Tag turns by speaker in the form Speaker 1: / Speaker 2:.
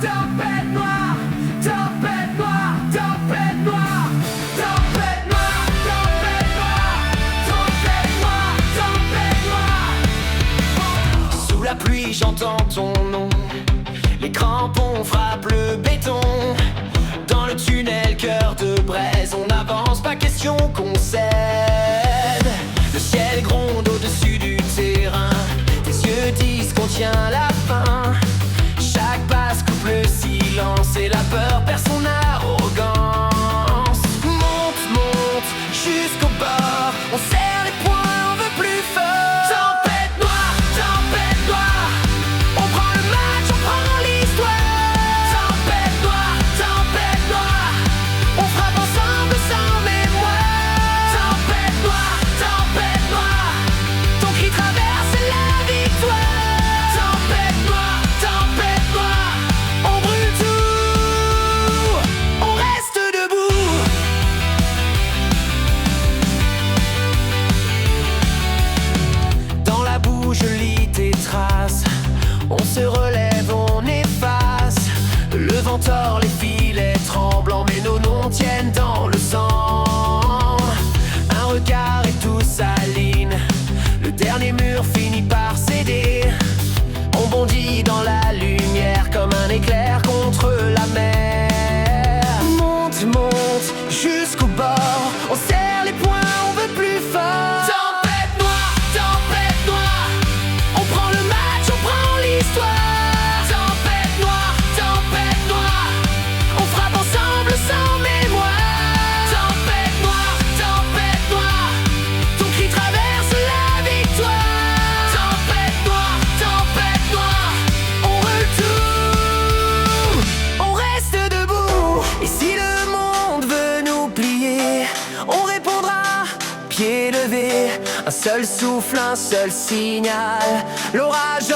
Speaker 1: tempête noire, tempête noire, tempête noire, tempête noire, tempête noire, tempête noire, tempête noire. Sous la pluie j'entends ton nom, les crampons frappent le béton. Dans le tunnel cœur de braise, on avance, pas question qu'on cède. Le ciel gronde au-dessus du terrain, tes yeux disent qu'on tient la fin. Chaque passe coupe le silence et la peur perd son arrogance. Monte, monte, jusqu'au bord, on serre les poings, on veut plus fort. Tempête noire, on prend le match, on prend l'histoire. Tempête noire, on frappe ensemble sans mémoire. Tempête noire, ton cri traverse la victoire. Tempête noire, on brûle tout, on reste debout. Dans la boue je lis tes traces, on se relève, on efface. Le vent tord les filets tremblants, mais nos noms tiennent dans le sang. Un regard et tout s'aligne, le dernier mur finit par céder. On bondit dans la lumière comme un éclair contre la mer. Monte, monte, jusqu'au bord, on serre les poings, on veut plus fort. Tempête noire, on prend le match, on prend l'histoire. Tempête noire, on frappe ensemble sans mémoire. Tempête noire, ton cri traverse la victoire. Tempête noire, on brûle tout, on reste debout. Et si le monde veut nous plier, on répondra, pieds levés. Un seul souffle, un seul signal, l'orage